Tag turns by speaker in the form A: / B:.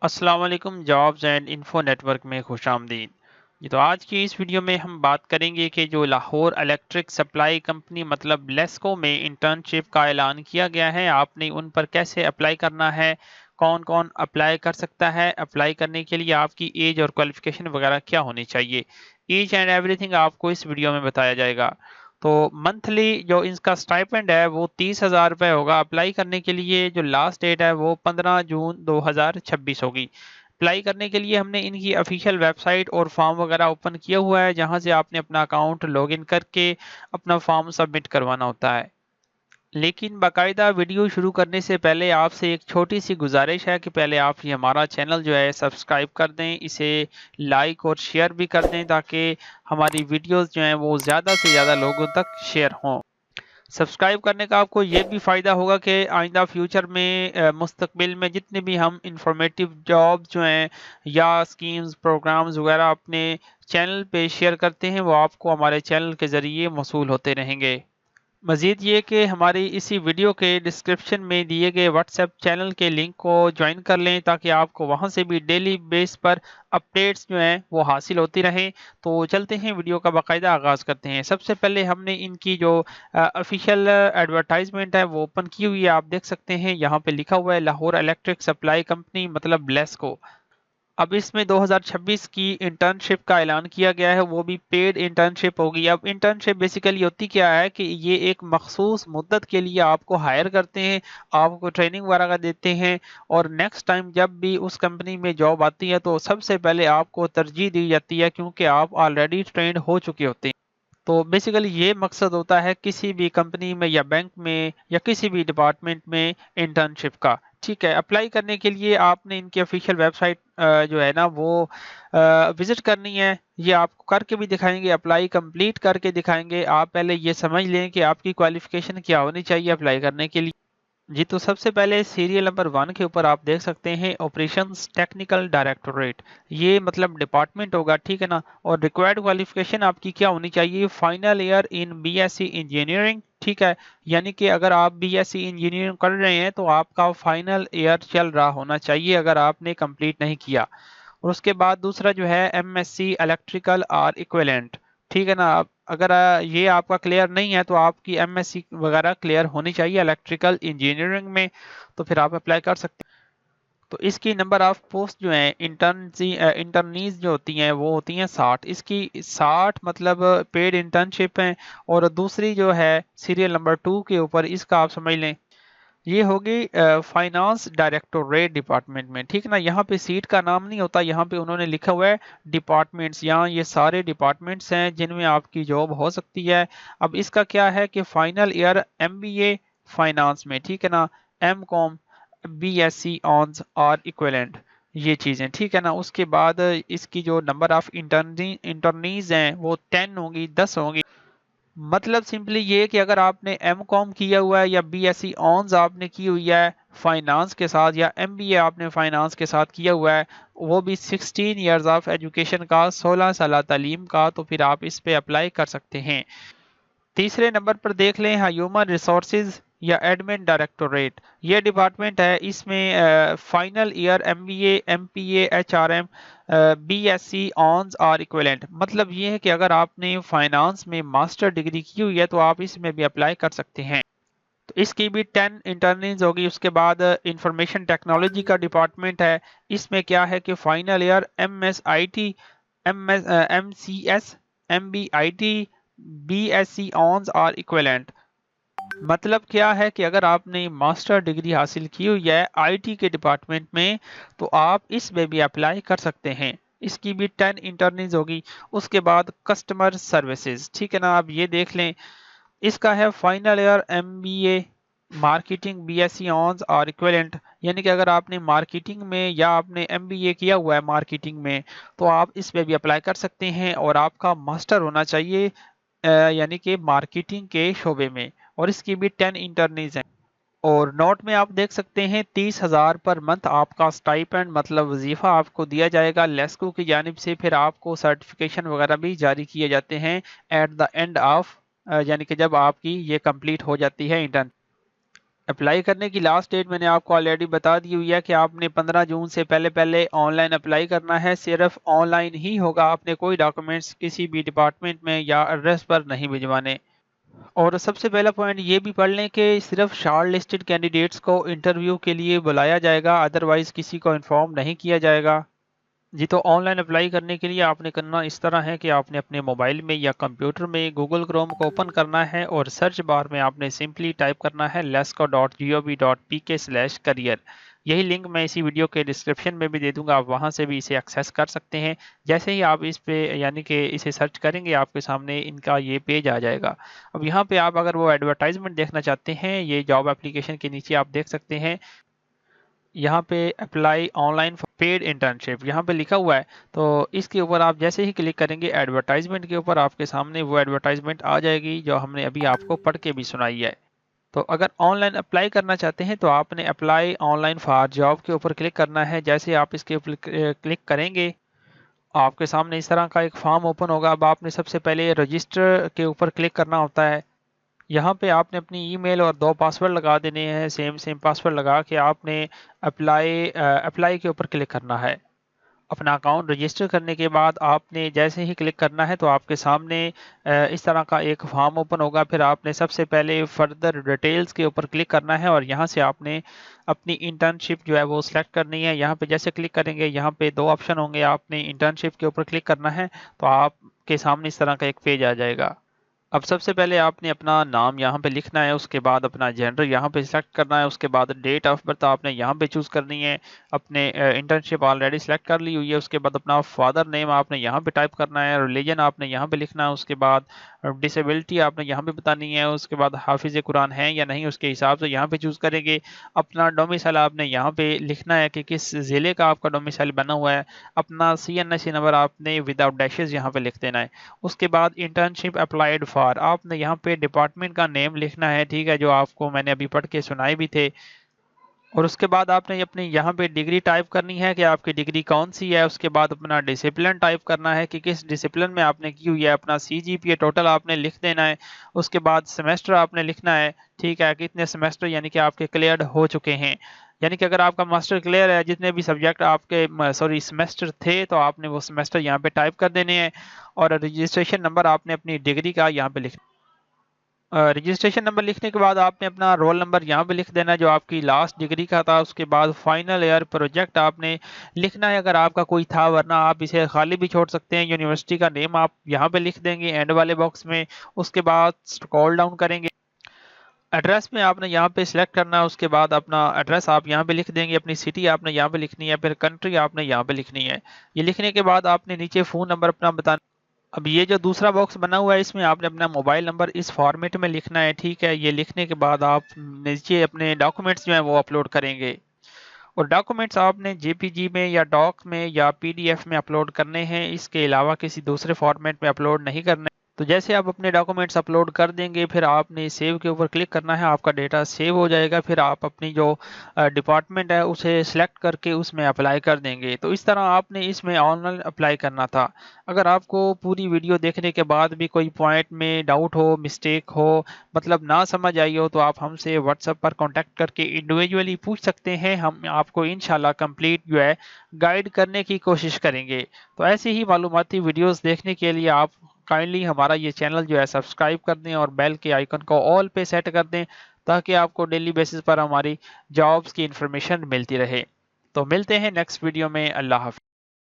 A: अस्सलाम वालेकुम jobs and info network में खुश आमदीद। तो आज की इस वीडियो में हम बात करेंगे कि जो लाहौर इलेक्ट्रिक सप्लाई कंपनी मतलब लेस्को में इंटर्नशिप का ऐलान किया गया है, आपने उन पर कैसे अप्लाई करना है, कौन कौन अप्लाई कर सकता है, अप्लाई करने के लिए आपकी एज और क्वालिफिकेशन वगैरह क्या होनी चाहिए, ईच एंड एवरीथिंग आपको इस वीडियो में बताया जाएगा। तो मंथली जो इसका स्टाइपेंड है वो 30,000 रुपये होगा। अप्लाई करने के लिए जो लास्ट डेट है वो 15 जून 2026 होगी। अप्लाई करने के लिए हमने इनकी ऑफिशियल वेबसाइट और फॉर्म वगैरह ओपन किया हुआ है, जहां से आपने अपना अकाउंट लॉगिन करके अपना फॉर्म सबमिट करवाना होता है। लेकिन बाकायदा वीडियो शुरू करने से पहले आपसे एक छोटी सी गुजारिश है कि पहले आप ये हमारा चैनल जो है सब्सक्राइब कर दें, इसे लाइक और शेयर भी कर दें ताकि हमारी वीडियोस जो हैं वो ज़्यादा से ज़्यादा लोगों तक शेयर हों। सब्सक्राइब करने का आपको ये भी फ़ायदा होगा कि आइंदा फ्यूचर में मुस्तकबिल में जितने भी हम इंफॉर्मेटिव जॉब जो हैं या स्कीम्स प्रोग्राम्स वगैरह अपने चैनल पे शेयर करते हैं, वो आपको हमारे चैनल के ज़रिए मौसूल होते रहेंगे। मज़ीद ये कि हमारी इसी वीडियो के डिस्क्रिप्शन में दिए गए व्हाट्सएप चैनल के लिंक को ज्वाइन कर लें ताकि आपको वहां से भी डेली बेस पर अपडेट्स जो हैं वो हासिल होती रहें। तो चलते हैं, वीडियो का बाकायदा आगाज़ करते हैं। सबसे पहले हमने इनकी जो ऑफिशियल एडवर्टाइजमेंट है वो ओपन की हुई है। आप देख सकते हैं यहाँ पे लिखा हुआ है लाहौर इलेक्ट्रिक सप्लाई कंपनी मतलब लेस्को। अब इसमें 2026 की इंटर्नशिप का ऐलान किया गया है, वो भी पेड इंटर्नशिप होगी। अब इंटर्नशिप बेसिकली होती क्या है कि ये एक मखसूस मुद्दत के लिए आपको हायर करते हैं, आपको ट्रेनिंग वगैरह देते हैं, और नेक्स्ट टाइम जब भी उस कंपनी में जॉब आती है तो सबसे पहले आपको तरजीह दी जाती है क्योंकि आप ऑलरेडी ट्रेंड हो चुके होते हैं। तो बेसिकली ये मकसद होता है किसी भी कंपनी में या बैंक में या किसी भी डिपार्टमेंट में इंटर्नशिप का। ठीक है, अप्लाई करने के लिए आपने इनकी ऑफिशियल वेबसाइट जो है ना वो विजिट करनी है। ये आपको करके भी दिखाएंगे, अप्लाई कंप्लीट करके दिखाएंगे। आप पहले ये समझ लें कि आपकी क्वालिफिकेशन क्या होनी चाहिए अप्लाई करने के लिए। जी, तो सबसे पहले सीरियल नंबर 1 के ऊपर आप देख सकते हैं ऑपरेशंस टेक्निकल डायरेक्टोरेट, ये मतलब डिपार्टमेंट होगा, ठीक है ना। और रिक्वायर्ड क्वालिफिकेशन आपकी क्या होनी चाहिए, final year in BSc engineering, ठीक है। यानी कि अगर आप बीएससी इंजीनियरिंग कर रहे हैं तो आपका फाइनल ईयर चल रहा होना चाहिए अगर आपने कंप्लीट नहीं किया। और उसके बाद दूसरा जो है एमएससी इलेक्ट्रिकल और इक्विवेलेंट, ठीक है ना। अगर ये आपका क्लियर नहीं है तो आपकी एमएससी वगैरह क्लियर होनी चाहिए इलेक्ट्रिकल इंजीनियरिंग में, तो फिर आप अप्लाई कर सकते हैं। तो इसकी नंबर ऑफ पोस्ट जो है इंटर्नीज जो होती हैं वो होती हैं 60। इसकी 60 मतलब पेड इंटर्नशिप हैं। और दूसरी जो है सीरियल नंबर 2 के ऊपर, इसका आप समझ लें ये होगी फाइनेंस डायरेक्टोरेट डिपार्टमेंट में, ठीक है ना। यहाँ पे सीट का नाम नहीं होता, यहाँ पे उन्होंने लिखा हुआ है डिपार्टमेंट्स। यहाँ ये सारे डिपार्टमेंट्स हैं जिनमें आपकी जॉब हो सकती है। अब इसका क्या है कि फाइनल ईयर एमबीए फाइनेंस में, ठीक है ना, एम कॉम बीएससी ऑनर्स और इक्विवेलेंट, ये चीज़ें, ठीक है ना। उसके बाद इसकी जो नंबर ऑफ इंटर्नीज हैं वो 10 होंगी, 10 होंगी। मतलब सिंपली ये कि अगर आपने एम कॉम किया हुआ है या बीएससी ऑनर्स आपने की हुई है फाइनेंस के साथ, या एमबीए आपने फाइनेंस के साथ किया हुआ है, वो भी 16 इयर्स ऑफ एजुकेशन का, 16 साल तालीम का, तो फिर आप इस पे अप्लाई कर सकते हैं। तीसरे नंबर पर देख लें ह्यूमन रिसोर्सेज या एडमिन डायरेक्टोरेट, ये डिपार्टमेंट है। इसमें final year MBA MPa HRM BSc honours और इक्विवेलेंट, मतलब ये है कि अगर आपने फाइनेंस में मास्टर डिग्री की हुई है तो आप इसमें भी अप्लाई कर सकते हैं। तो इसकी भी 10 इंटर्निंग होगी। उसके बाद इंफॉर्मेशन टेक्नोलॉजी का डिपार्टमेंट है। इसमें क्या है कि final year M S I T M C S M B I T BSc honours और इक्विवेलेंट, मतलब क्या है कि अगर आपने मास्टर डिग्री हासिल की हुई है आईटी के डिपार्टमेंट में तो आप इसमें भी अप्लाई कर सकते हैं। इसकी भी 10 इंटर्निंग होगी। उसके बाद कस्टमर सर्विसेज, ठीक है ना। आप ये देख लें, इसका है final year MBA marketing BSc honours और इक्विवेलेंट, यानी कि अगर आपने मार्केटिंग में या आपने एमबीए किया हुआ है मार्केटिंग में तो आप इसमें भी अप्लाई कर सकते हैं। और आपका मास्टर होना चाहिए यानी कि मार्केटिंग के शोबे में। और इसकी भी 10 इंटर्नीज हैं। और नोट में आप देख सकते हैं 30,000 पर मंथ आपका स्टाइपेंड मतलब वजीफा आपको दिया जाएगा लेस्को की जानिब से। फिर आपको सर्टिफिकेशन वगैरह भी जारी किए जाते हैं एट द एंड ऑफ, यानी कि जब आपकी ये कंप्लीट हो जाती है इंटर्न। اپلائی کرنے کی لاسٹ ڈیٹ میں نے آپ کو آلریڈی بتا دی ہوئی ہے کہ آپ نے 15 جون سے پہلے آن لائن اپلائی کرنا ہے. صرف آن لائن ہی ہوگا، آپ نے کوئی ڈاکومنٹس کسی بھی ڈپارٹمنٹ میں یا ایڈریس پر نہیں بھجوانے. اور سب سے پہلا پوائنٹ یہ بھی پڑھ لیں کہ صرف شارٹ لسٹڈ کینڈیڈیٹس کو انٹرویو کے لیے بلایا جائے گا، ادروائز کسی کو انفارم نہیں کیا جائے گا. جی تو آن لائن اپلائی کرنے کے لیے آپ نے کرنا اس طرح ہے کہ آپ نے اپنے موبائل میں یا کمپیوٹر میں گوگل کروم کو اوپن کرنا ہے اور سرچ بار میں آپ نے سمپلی ٹائپ کرنا ہے lesco.gov.pk/career. یہی لنک میں اسی ویڈیو کے ڈسکرپشن میں بھی دے دوں گا، آپ وہاں سے بھی اسے ایکسیس کر سکتے ہیں. جیسے ہی آپ اس پہ یعنی کہ اسے سرچ کریں گے آپ کے سامنے ان کا یہ پیج آ جائے گا. اب یہاں پہ آپ اگر وہ ایڈورٹائزمنٹ دیکھنا چاہتے ہیں، یہ جاب اپلیکیشن کے نیچے آپ دیکھ سکتے ہیں یہاں پہ apply online paid internship یہاں پہ لکھا ہوا ہے. تو اس کے اوپر آپ جیسے ہی کلک کریں گے ایڈورٹائزمنٹ کے اوپر آپ کے سامنے وہ ایڈورٹائزمنٹ آ جائے گی جو ہم نے ابھی آپ کو پڑھ کے بھی سنائی ہے. تو اگر آن لائن اپلائی کرنا چاہتے ہیں تو آپ نے apply on line for job کے اوپر کلک کرنا ہے. جیسے آپ اس کے اوپر کلک کریں گے آپ کے سامنے اس طرح کا ایک فارم اوپن ہوگا. اب آپ نے سب سے پہلے رجسٹر کے اوپر کلک کرنا ہوتا ہے. یہاں پہ آپ نے اپنی ای میل اور 2 پاسورڈ لگا دینے ہیں. سیم پاسورڈ لگا کے آپ نے اپلائی کے اوپر کلک کرنا ہے. اپنا اکاؤنٹ رجسٹر کرنے کے بعد آپ نے جیسے ہی کلک کرنا ہے تو آپ کے سامنے اس طرح کا ایک فارم اوپن ہوگا. پھر آپ نے سب سے پہلے فردر ڈیٹیلز کے اوپر کلک کرنا ہے اور یہاں سے آپ نے اپنی انٹرنشپ جو ہے وہ سلیکٹ کرنی ہے. یہاں پہ جیسے کلک کریں گے یہاں پہ 2 آپشن ہوں گے. آپ نے انٹرنشپ کے اوپر کلک کرنا ہے تو آپ کے سامنے اس طرح کا ایک پیج آ جائے گا. اب سب سے پہلے آپ نے اپنا نام یہاں پہ لکھنا ہے، اس کے بعد اپنا جینڈر یہاں پہ سلیکٹ کرنا ہے، اس کے بعد ڈیٹ آف برتھ آپ نے یہاں پہ چوز کرنی ہے. اپنے انٹرنشپ آلریڈی سلیکٹ کر لی ہوئی ہے. اس کے بعد اپنا فادر نیم آپ نے یہاں پہ ٹائپ کرنا ہے، ریلیجن آپ نے یہاں پہ لکھنا ہے، اس کے بعد ڈسیبلٹی آپ نے یہاں پہ بتانی ہے، اس کے بعد حافظ قرآن ہیں یا نہیں اس کے حساب سے یہاں پہ چوز کریں گے. اپنا ڈومیسائل آپ نے یہاں پہ لکھنا ہے کہ کس ضلع کا آپ کا ڈومیسائل بنا ہوا ہے. اپنا CNC نمبر آپ نے وداؤٹ ڈیشز یہاں پہ لکھ دینا ہے. اس کے بعد انٹرنشپ اپلائیڈ فار آپ نے یہاں پہ ڈپارٹمنٹ کا نیم لکھنا ہے، ٹھیک ہے، جو آپ کو میں نے ابھی پڑھ کے سنائے بھی تھے. اور اس کے بعد آپ نے اپنی یہاں پہ ڈگری ٹائپ کرنی ہے کہ آپ کی ڈگری کون سی ہے. اس کے بعد اپنا ڈسپلن ٹائپ کرنا ہے کہ کس ڈسپلن میں آپ نے کی ہوئی ہے. اپنا CGPA ٹوٹل آپ نے لکھ دینا ہے. اس کے بعد سیمیسٹر آپ نے لکھنا ہے، ٹھیک ہے، کتنے سیمیسٹر یعنی کہ آپ کے کلیئرڈ ہو چکے ہیں. یعنی کہ اگر آپ کا ماسٹر کلیئر ہے، جتنے بھی سبجیکٹ آپ کے سیمیسٹر تھے تو آپ نے وہ سیمیسٹر یہاں پہ ٹائپ کر دینے ہیں. اور رجسٹریشن نمبر آپ نے اپنی ڈگری کا یہاں پہ لکھنا. رجسٹریشن نمبر لکھنے کے بعد آپ نے اپنا رول نمبر یہاں پہ لکھ دینا ہے جو آپ کی لاسٹ ڈگری کا تھا. اس کے بعد فائنل ایئر پروجیکٹ آپ نے لکھنا ہے اگر آپ کا کوئی تھا، ورنہ آپ اسے خالی بھی چھوڑ سکتے ہیں. یونیورسٹی کا نیم آپ یہاں پہ لکھ دیں گے اینڈ والے باکس میں. اس کے بعد اسکرول ڈاؤن کریں گے، ایڈریس میں آپ نے یہاں پہ سلیکٹ کرنا ہے. اس کے بعد اپنا ایڈریس آپ یہاں پہ لکھ دیں گے، اپنی سٹی آپ نے یہاں پہ لکھنی ہے، پھر کنٹری آپ نے یہاں پہ لکھنی ہے. یہ لکھنے کے بعد آپ نے نیچے فون نمبر اپنا بتانا. اب یہ جو دوسرا باکس بنا ہوا ہے اس میں آپ نے اپنا موبائل نمبر اس فارمیٹ میں لکھنا ہے، ٹھیک ہے. یہ لکھنے کے بعد آپ نیچے اپنے ڈاکومنٹس جو ہیں وہ اپلوڈ کریں گے. اور ڈاکومنٹس آپ نے JPG میں یا ڈاک میں یا PDF میں اپلوڈ کرنے ہیں، اس کے علاوہ کسی دوسرے فارمیٹ میں اپلوڈ نہیں کرنے. تو جیسے آپ اپنے ڈاکومنٹس اپلوڈ کر دیں گے پھر آپ نے سیو کے اوپر کلک کرنا ہے، آپ کا ڈیٹا سیو ہو جائے گا. پھر آپ اپنی جو ڈپارٹمنٹ ہے اسے سلیکٹ کر کے اس میں اپلائی کر دیں گے. تو اس طرح آپ نے اس میں آن لائن اپلائی کرنا تھا. اگر آپ کو پوری ویڈیو دیکھنے کے بعد بھی کوئی پوائنٹ میں ڈاؤٹ ہو، مسٹیک ہو، مطلب نہ سمجھ آئی ہو تو آپ ہم سے واٹس ایپ پر کانٹیکٹ کر کے انڈیویجولی پوچھ سکتے ہیں. ہم آپ کو انشاءاللہ کمپلیٹ جو ہے گائیڈ کرنے کی کوشش کریں گے. تو ایسی ہی معلوماتی ویڈیوز دیکھنے کے لیے آپ کائنڈلی ہمارا یہ چینل جو ہے سبسکرائب کر دیں اور بیل کے آئیکن کو آل پہ سیٹ کر دیں تاکہ آپ کو ڈیلی بیسس پر ہماری جابز کی انفارمیشن ملتی رہے. تو ملتے ہیں نیکسٹ ویڈیو میں. اللہ حافظ.